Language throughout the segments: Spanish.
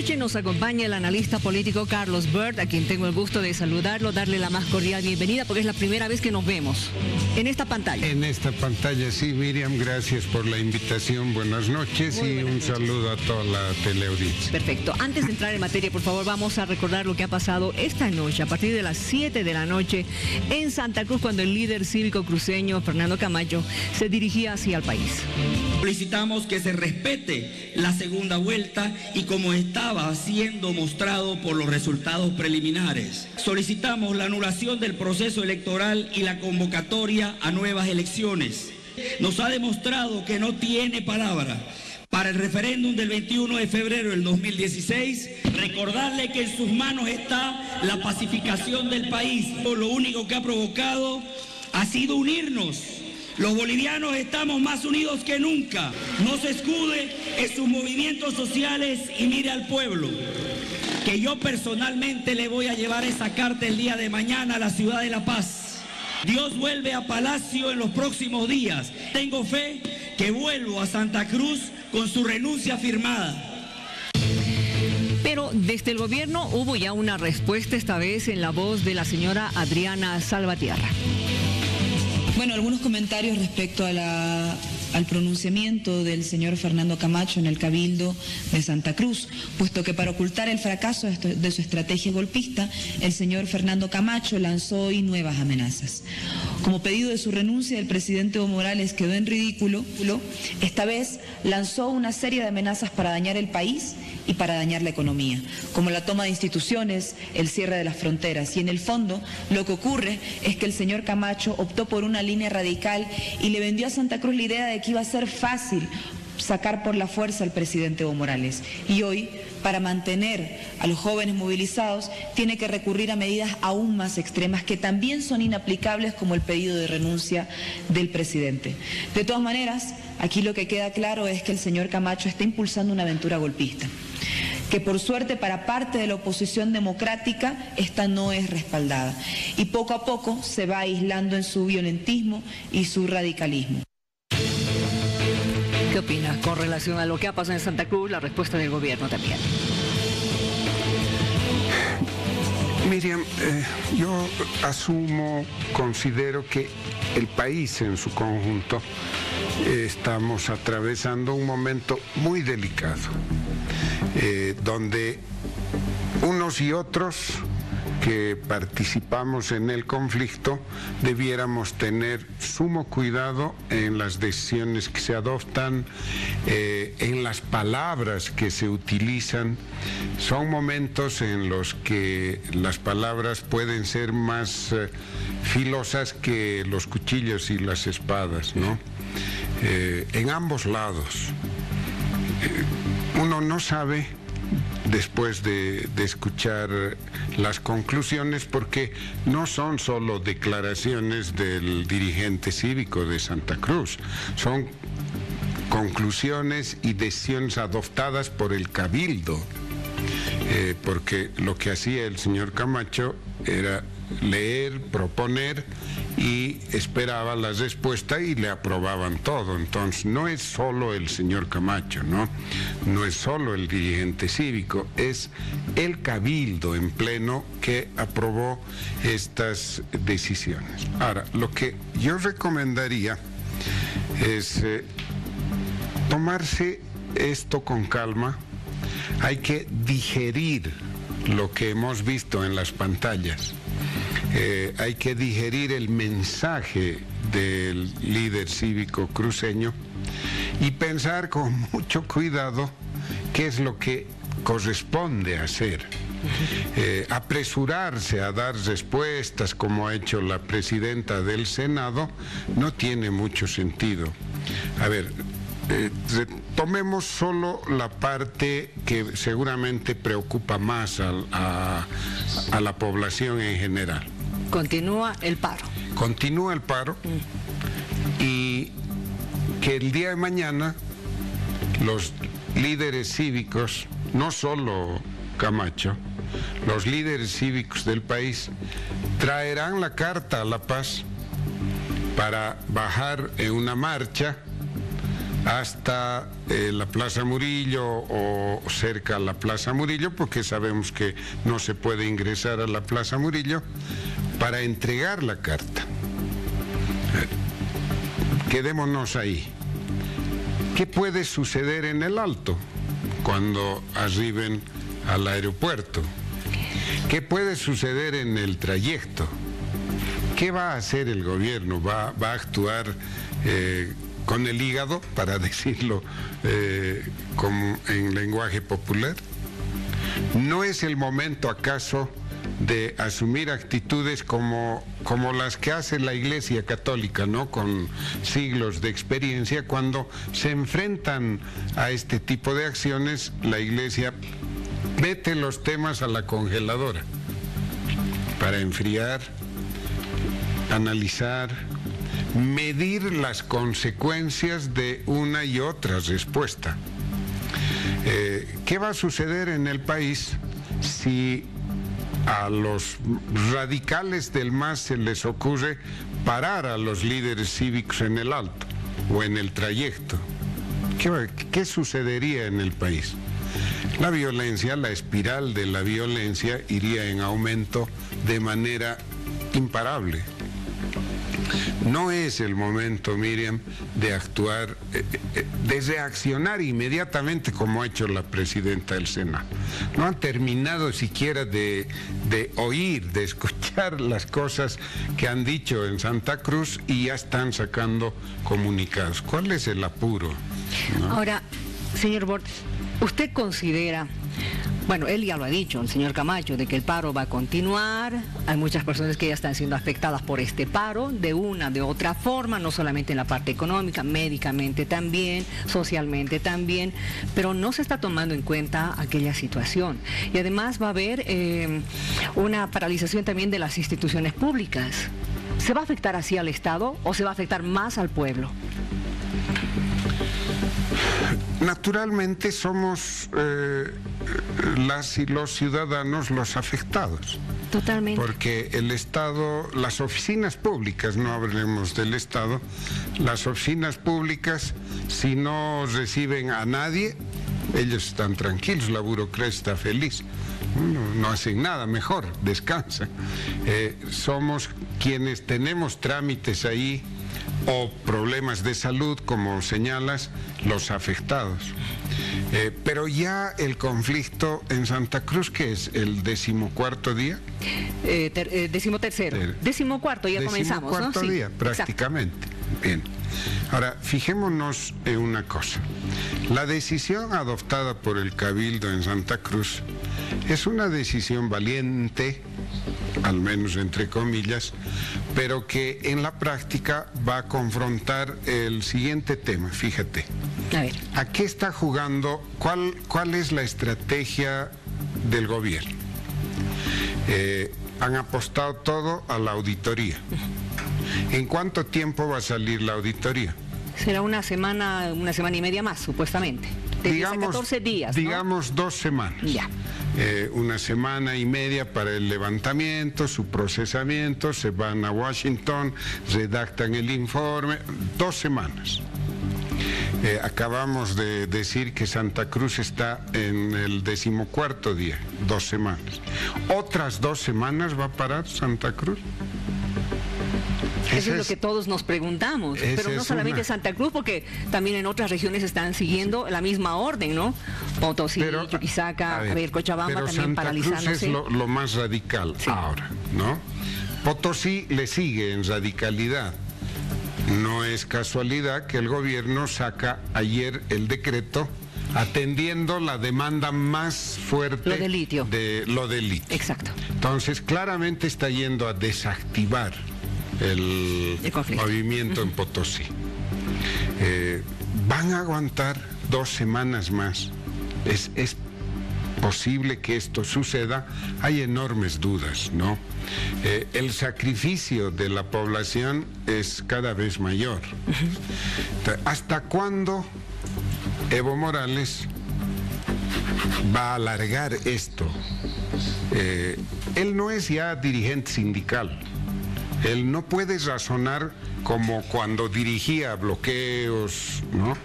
noche nos acompaña el analista político Carlos Bert, a quien tengo el gusto de saludarlo, darle la más cordial bienvenida, porque es la primera vez que nos vemos en esta pantalla. En esta pantalla, sí, Miriam, gracias por la invitación, buenas noches y un saludo a toda la teleaudiencia. Perfecto. Antes de entrar en materia, por favor, vamos a recordar lo que ha pasado esta noche, a partir de las 7 de la noche, en Santa Cruz, cuando el líder cívico cruceño, Fernando Camacho, se dirigía hacia el país. Solicitamos que se respete la segunda vuelta y como estaba siendo mostrado por los resultados preliminares. Solicitamos la anulación del proceso electoral y la convocatoria a nuevas elecciones. Nos ha demostrado que no tiene palabra. Para el referéndum del 21 de febrero del 2016, recordarle que en sus manos está la pacificación del país. Lo único que ha provocado ha sido unirnos. Los bolivianos estamos más unidos que nunca. No se escude en sus movimientos sociales y mire al pueblo. Que yo personalmente le voy a llevar esa carta el día de mañana a la ciudad de La Paz. Dios vuelve a Palacio en los próximos días. Tengo fe que vuelvo a Santa Cruz con su renuncia firmada. Pero desde el gobierno hubo ya una respuesta, esta vez en la voz de la señora Adriana Salvatierra. Bueno, algunos comentarios respecto a al pronunciamiento del señor Fernando Camacho en el Cabildo de Santa Cruz, puesto que para ocultar el fracaso de su estrategia golpista, el señor Fernando Camacho lanzó hoy nuevas amenazas. Como pedido de su renuncia, el presidente Evo Morales quedó en ridículo. Esta vez lanzó una serie de amenazas para dañar el país y para dañar la economía, como la toma de instituciones, el cierre de las fronteras. Y en el fondo, lo que ocurre es que el señor Camacho optó por una línea radical y le vendió a Santa Cruz la idea de que iba a ser fácil sacar por la fuerza al presidente Evo Morales. Y hoy, para mantener a los jóvenes movilizados, tiene que recurrir a medidas aún más extremas que también son inaplicables, como el pedido de renuncia del presidente. De todas maneras, aquí lo que queda claro es que el señor Camacho está impulsando una aventura golpista, que por suerte para parte de la oposición democrática esta no es respaldada, y poco a poco se va aislando en su violentismo y su radicalismo. ¿Qué opinas con relación a lo que ha pasado en Santa Cruz, la respuesta del gobierno también? Miriam, yo considero que el país en su conjunto estamos atravesando un momento muy delicado, donde unos y otros que participamos en el conflicto debiéramos tener sumo cuidado en las decisiones que se adoptan, en las palabras que se utilizan. Son momentos en los que las palabras pueden ser más filosas que los cuchillos y las espadas, ¿no? En ambos lados. Uno no sabe, después de escuchar las conclusiones, porque no son solo declaraciones del dirigente cívico de Santa Cruz, son conclusiones y decisiones adoptadas por el Cabildo, porque lo que hacía el señor Camacho era leer, proponer y esperaba la respuesta y le aprobaban todo. Entonces no es solo el señor Camacho, no es solo el dirigente cívico, es el Cabildo en pleno que aprobó estas decisiones. Ahora, lo que yo recomendaría es tomarse esto con calma. Hay que digerir lo que hemos visto en las pantallas. Hay que digerir el mensaje del líder cívico cruceño y pensar con mucho cuidado qué es lo que corresponde hacer. Apresurarse a dar respuestas como ha hecho la presidenta del Senado no tiene mucho sentido. A ver, tomemos solo la parte que seguramente preocupa más a la población en general. Continúa el paro. Continúa el paro y que el día de mañana los líderes cívicos, no solo Camacho, los líderes cívicos del país traerán la carta a La Paz para bajar en una marcha hasta la Plaza Murillo o cerca a la Plaza Murillo, porque sabemos que no se puede ingresar a la Plaza Murillo, para entregar la carta. Quedémonos ahí. ¿Qué puede suceder en el Alto cuando arriben al aeropuerto? ¿Qué puede suceder en el trayecto? ¿Qué va a hacer el gobierno? ¿Va a actuar con el hígado, para decirlo como en lenguaje popular? ¿No es el momento acaso de asumir actitudes como las que hace la Iglesia Católica, ¿no?, con siglos de experiencia? Cuando se enfrentan a este tipo de acciones, la Iglesia mete los temas a la congeladora para enfriar, analizar, medir las consecuencias de una y otra respuesta. ¿Qué va a suceder en el país si a los radicales del MAS se les ocurre parar a los líderes cívicos en el Alto o en el trayecto? ¿Qué sucedería en el país? La violencia, la espiral de la violencia iría en aumento de manera imparable. No es el momento, Miriam, de actuar, de reaccionar inmediatamente como ha hecho la presidenta del Senado. No han terminado siquiera de oír, de escuchar las cosas que han dicho en Santa Cruz y ya están sacando comunicados. ¿Cuál es el apuro? ¿No? Ahora, señor Borges, ¿usted considera, bueno, él ya lo ha dicho, el señor Camacho, de que el paro va a continuar? Hay muchas personas que ya están siendo afectadas por este paro, de una, de otra forma, no solamente en la parte económica, médicamente también, socialmente también, pero no se está tomando en cuenta aquella situación. Y además va a haber una paralización también de las instituciones públicas. ¿Se va a afectar así al Estado o se va a afectar más al pueblo? Naturalmente somos las y los ciudadanos los afectados. Totalmente. Porque el Estado, las oficinas públicas, no hablemos del Estado, las oficinas públicas, si no reciben a nadie, ellos están tranquilos, la burocracia está feliz. No hacen nada, mejor, descansan. Somos quienes tenemos trámites ahí o problemas de salud, como señalas, los afectados. Pero ya el conflicto en Santa Cruz, ¿qué es? ¿El 14º día? 13º. 14º, ya comenzamos, ¿no? 14º día, sí, prácticamente. Exacto. Bien. Ahora, fijémonos en una cosa. La decisión adoptada por el Cabildo en Santa Cruz es una decisión valiente, al menos entre comillas, pero que en la práctica va a confrontar el siguiente tema. Fíjate, ¿a qué está jugando? ¿Cuál es la estrategia del gobierno? Han apostado todo a la auditoría. ¿En cuánto tiempo va a salir la auditoría? Será una semana y media más, supuestamente. Digamos, 14 días, ¿no? Digamos 2 semanas. Ya. Una semana y media para el levantamiento, su procesamiento, se van a Washington, redactan el informe, 2 semanas. Acabamos de decir que Santa Cruz está en el 14º día, 2 semanas. ¿Otras 2 semanas va a parar Santa Cruz? Eso es lo que todos nos preguntamos, pero no solamente Santa Cruz, porque también en otras regiones están siguiendo la misma orden, ¿no? Potosí, Chuquisaca, Cochabamba también Santa paralizándose. Cruz es lo más radical ahora, ¿no? Potosí le sigue en radicalidad. No es casualidad que el gobierno saca ayer el decreto atendiendo la demanda más fuerte lo del litio. De lo del litio. Exacto. Entonces, claramente está yendo a desactivar el movimiento en Potosí. Van a aguantar 2 semanas más. Es posible que esto suceda. Hay enormes dudas, ¿no? El sacrificio de la población es cada vez mayor. ¿Hasta cuándo Evo Morales va a alargar esto? Él no es ya dirigente sindical. Él no puede razonar como cuando dirigía bloqueos, ¿no?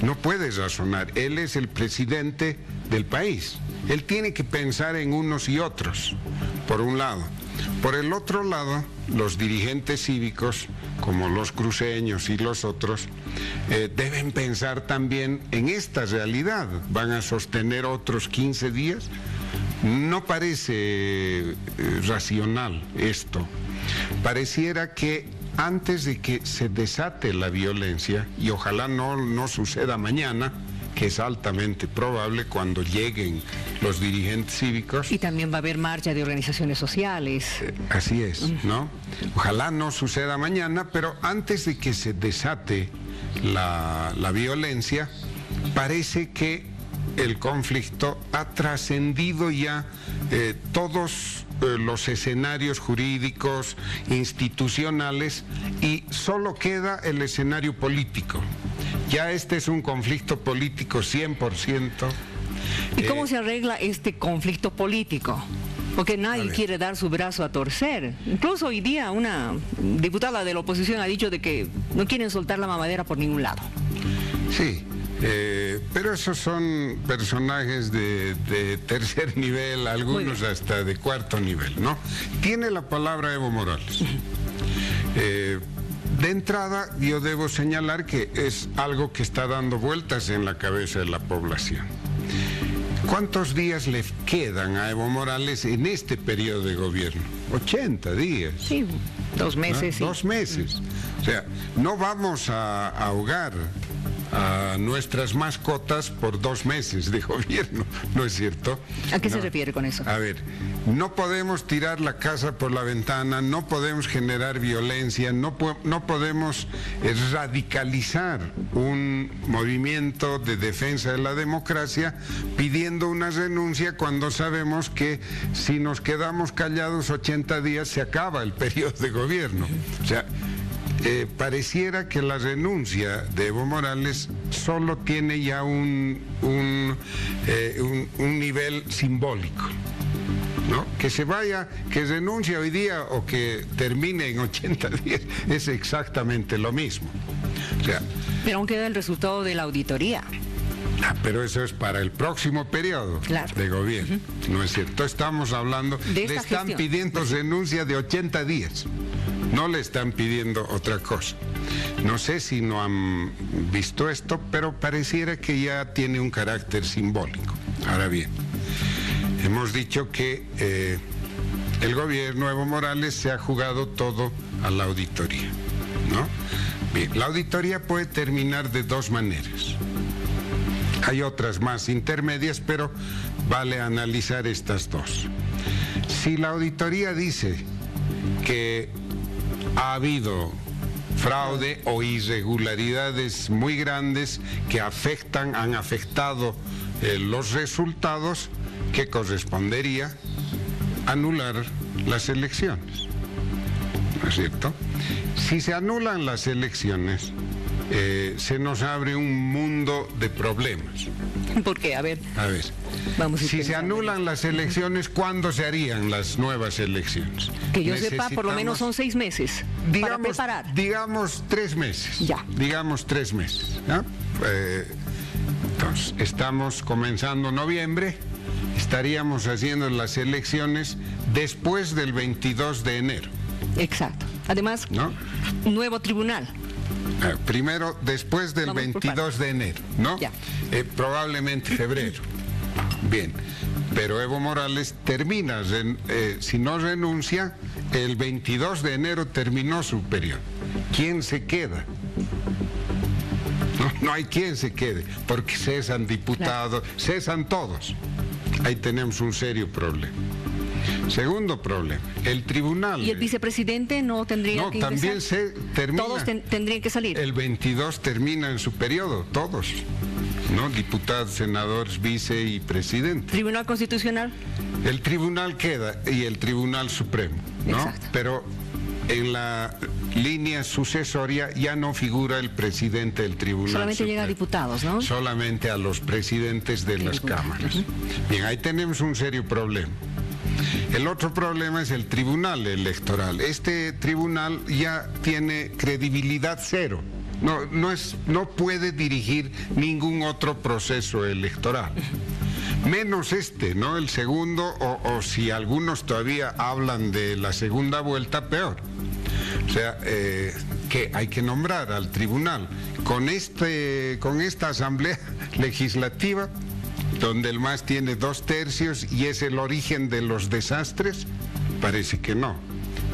No puede razonar. Él es el presidente del país. Él tiene que pensar en unos y otros, por un lado. Por el otro lado, los dirigentes cívicos, como los cruceños y los otros, deben pensar también en esta realidad. ¿Van a sostener otros 15 días? No parece racional esto. Pareciera que antes de que se desate la violencia, y ojalá no suceda mañana, que es altamente probable cuando lleguen los dirigentes cívicos. Y también va a haber marcha de organizaciones sociales. Así es, ¿no? Ojalá no suceda mañana, pero antes de que se desate la violencia, parece que el conflicto ha trascendido ya todos los escenarios jurídicos, institucionales, y solo queda el escenario político. Ya este es un conflicto político 100%. ¿Y cómo se arregla este conflicto político? Porque nadie quiere dar su brazo a torcer. Incluso hoy día una diputada de la oposición ha dicho de que no quieren soltar la mamadera por ningún lado. Sí, pero esos son personajes de tercer nivel, algunos hasta de cuarto nivel, ¿no? Tiene la palabra Evo Morales. De entrada, yo debo señalar que es algo que está dando vueltas en la cabeza de la población. ¿Cuántos días le quedan a Evo Morales en este periodo de gobierno? 80 días. Sí, 2 meses. ¿No? 2 meses. O sea, no vamos a ahogar a nuestras mascotas por 2 meses de gobierno, ¿no es cierto? ¿A qué se refiere con eso? A ver, no podemos tirar la casa por la ventana, no podemos generar violencia, no podemos radicalizar un movimiento de defensa de la democracia pidiendo una renuncia cuando sabemos que si nos quedamos callados 80 días se acaba el periodo de gobierno. O sea, pareciera que la renuncia de Evo Morales solo tiene ya un nivel simbólico, ¿no? Que se vaya, que renuncie hoy día o que termine en 80 días, es exactamente lo mismo. O sea, pero aún queda el resultado de la auditoría. Pero eso es para el próximo periodo de gobierno, ¿no es cierto? Estamos hablando, le están pidiendo renuncia de 80 días. No le están pidiendo otra cosa. No sé si no han visto esto, pero pareciera que ya tiene un carácter simbólico. Ahora bien, hemos dicho que el gobierno Evo Morales se ha jugado todo a la auditoría, ¿no? Bien, la auditoría puede terminar de 2 maneras. Hay otras más intermedias, pero vale analizar estas 2. Si la auditoría dice que ha habido fraude o irregularidades muy grandes que han afectado los resultados, que correspondería anular las elecciones, ¿no es cierto? Si se anulan las elecciones, se nos abre un mundo de problemas. ¿Por qué? A ver. Si se anulan las elecciones, ¿cuándo se harían las nuevas elecciones? Que yo sepa, por lo menos son 6 meses para preparar. Digamos 3 meses. Ya. Digamos 3 meses. ¿Ya? Entonces, estamos comenzando noviembre, estaríamos haciendo las elecciones después del 22 de enero. Exacto. Además, ¿no? Nuevo tribunal. Primero, después del 22 de enero, ¿no? Probablemente febrero. Bien, pero Evo Morales termina, si no renuncia, el 22 de enero terminó su periodo. ¿Quién se queda? No hay quien se quede, porque cesan diputados, cesan todos. Ahí tenemos un serio problema. Segundo problema, el tribunal... ¿Y el vicepresidente no tendría que ingresar? No, también se termina. Todos tendrían que salir. El 22 termina en su periodo, todos, ¿no? Diputados, senadores, vice y presidente. ¿Tribunal Constitucional? El tribunal queda, y el Tribunal Supremo, ¿no? Exacto. Pero en la línea sucesoria ya no figura el presidente del Tribunal Solamente Supremo. llega a diputados, ¿no? Solamente a los presidentes de las cámaras. Bien, ahí tenemos un serio problema. El otro problema es el tribunal electoral. Este tribunal ya tiene credibilidad cero. No puede dirigir ningún otro proceso electoral. Menos este, ¿no? El segundo, o si algunos todavía hablan de la segunda vuelta, peor. O sea, que hay que nombrar al tribunal con esta asamblea legislativa, donde el MAS tiene 2/3 y es el origen de los desastres. Parece que no.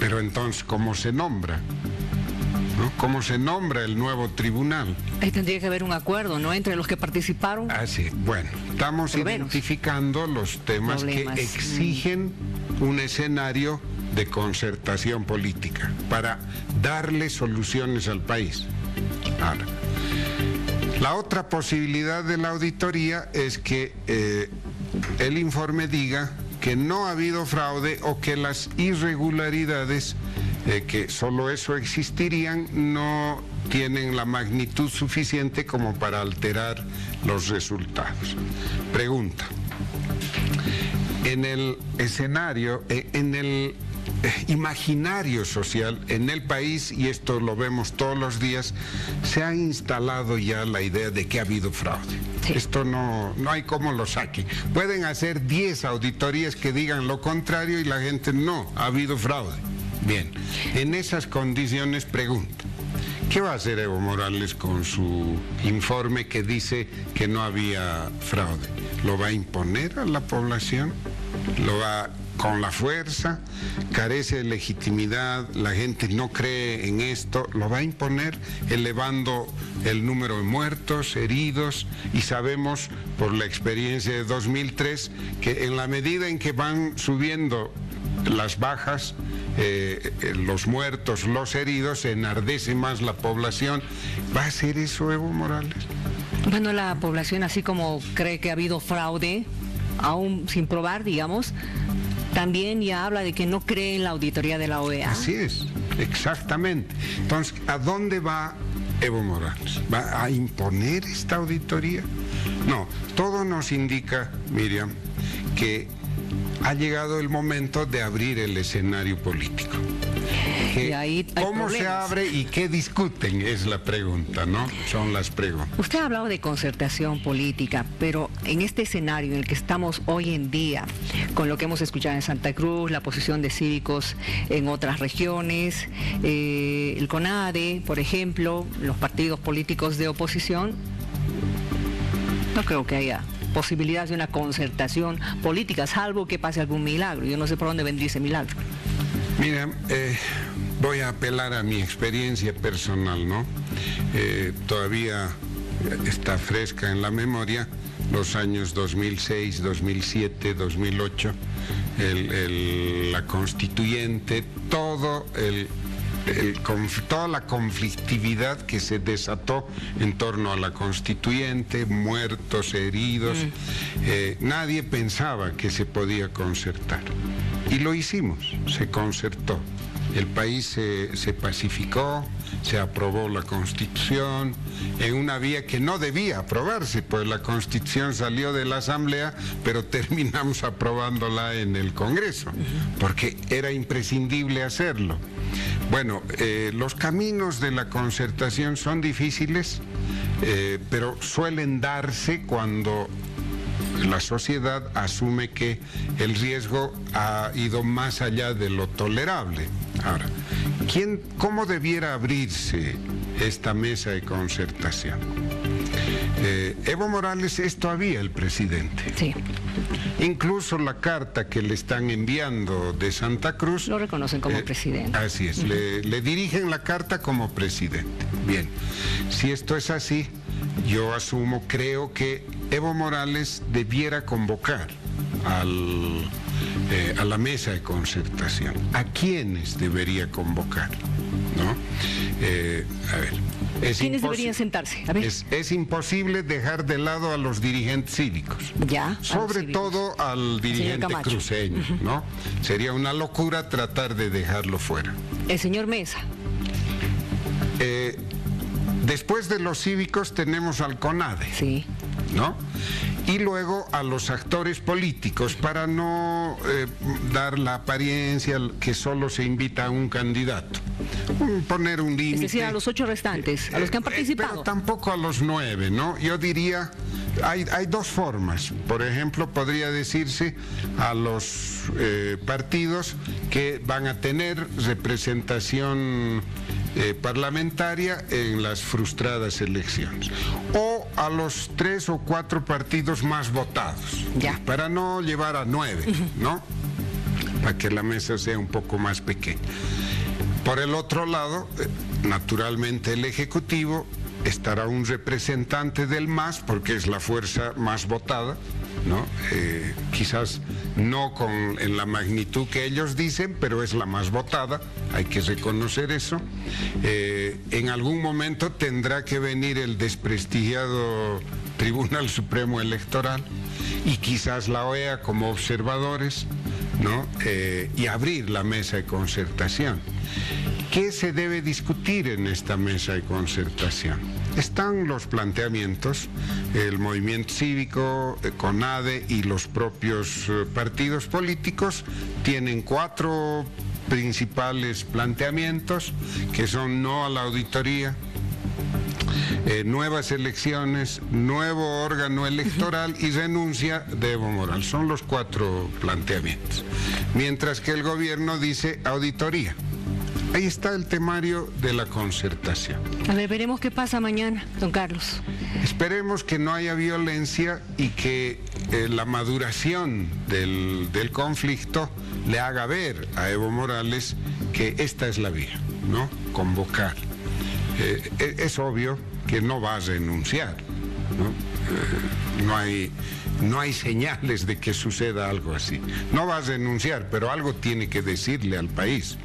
Pero entonces, ¿cómo se nombra? ¿No? ¿Cómo se nombra el nuevo tribunal? Ahí tendría que haber un acuerdo, ¿no?, entre los que participaron. Ah, sí. Bueno, estamos identificando los temas que exigen un escenario de concertación política para darle soluciones al país. Ahora, la otra posibilidad de la auditoría es que el informe diga que no ha habido fraude o que las irregularidades, que solo eso existirían, no tienen la magnitud suficiente como para alterar los resultados. Pregunta: en el escenario, en el imaginario social en el país, y esto lo vemos todos los días, se ha instalado ya la idea de que ha habido fraude. Sí. Esto no hay cómo lo saque. Pueden hacer 10 auditorías que digan lo contrario y la gente no, ha habido fraude. Bien, en esas condiciones pregunto: ¿qué va a hacer Evo Morales con su informe que dice que no había fraude? ¿Lo va a imponer a la población? ¿Lo va con la fuerza? ¿Carece de legitimidad? ¿La gente no cree en esto? ¿Lo va a imponer elevando el número de muertos, heridos? Y sabemos por la experiencia de 2003 que en la medida en que van subiendo las bajas, los muertos, los heridos, se enardece más la población. ¿Va a hacer eso Evo Morales? Bueno, la población, así como cree que ha habido fraude, aún sin probar, digamos, también ya habla de que no cree en la auditoría de la OEA. Así es, exactamente. Entonces, ¿a dónde va Evo Morales? ¿Va a imponer esta auditoría? No, todo nos indica, Miriam, que ha llegado el momento de abrir el escenario político. Y ahí hay ¿cómo problemas. Se abre y qué discuten? Es la pregunta, ¿no? Son las preguntas. Usted ha hablado de concertación política, pero en este escenario en el que estamos hoy en día, con lo que hemos escuchado en Santa Cruz, la posición de cívicos en otras regiones, el CONADE, por ejemplo, los partidos políticos de oposición, no creo que haya posibilidad de una concertación política, salvo que pase algún milagro. Yo no sé por dónde vendría ese milagro. Mira, voy a apelar a mi experiencia personal, ¿no? Todavía está fresca en la memoria los años 2006, 2007, 2008, la constituyente, toda la conflictividad que se desató en torno a la constituyente, muertos, heridos. Nadie pensaba que se podía concertar. Y lo hicimos, se concertó. El país se pacificó, se aprobó la Constitución en una vía que no debía aprobarse, pues la Constitución salió de la Asamblea, pero terminamos aprobándola en el Congreso, porque era imprescindible hacerlo. Bueno, los caminos de la concertación son difíciles, pero suelen darse cuando la sociedad asume que el riesgo ha ido más allá de lo tolerable. Ahora, ¿cómo debiera abrirse esta mesa de concertación? Evo Morales es todavía el presidente. Sí. Incluso la carta que le están enviando de Santa Cruz... Lo reconocen como presidente. Así es, le dirigen la carta como presidente. Bien, si esto es así, yo creo que Evo Morales debiera convocar a la mesa de concertación. ¿A quiénes debería convocar? ¿No? A ver, ¿quiénes deberían sentarse? A ver. Es imposible dejar de lado a los dirigentes cívicos. Ya. Sobre todo al dirigente cruceño, ¿no? Sería una locura tratar de dejarlo fuera. El señor Mesa. Después de los cívicos tenemos al CONADE. Sí. ¿No? y luego a los actores políticos, para no dar la apariencia que solo se invita a un candidato. Poner un límite. Es decir, a los 8 restantes, a los que han participado. Pero tampoco a los 9, ¿no? Yo diría, hay dos formas. Por ejemplo, podría decirse a los partidos que van a tener representación parlamentaria en las frustradas elecciones, o a los 3 o 4 partidos más votados, ya, para no llevar a 9, ¿no? Para que la mesa sea un poco más pequeña. Por el otro lado, naturalmente el Ejecutivo estará un representante del MAS, porque es la fuerza más votada, ¿no? Quizás no en la magnitud que ellos dicen, pero es la más votada, hay que reconocer eso. En algún momento tendrá que venir el desprestigiado Tribunal Supremo Electoral y quizás la OEA como observadores, ¿no? Y abrir la mesa de concertación. ¿Qué se debe discutir en esta mesa de concertación? Están los planteamientos, el movimiento cívico, CONADE y los propios partidos políticos tienen 4 principales planteamientos, que son no a la auditoría, nuevas elecciones, nuevo órgano electoral y renuncia de Evo Morales. Son los 4 planteamientos. Mientras que el gobierno dice auditoría. Ahí está el temario de la concertación. A ver, veremos qué pasa mañana, don Carlos. Esperemos que no haya violencia y que la maduración del conflicto le haga ver a Evo Morales que esta es la vía, ¿no? Convocar. Es obvio que no va a renunciar, ¿no? No hay señales de que suceda algo así. No va a renunciar, pero algo tiene que decirle al país,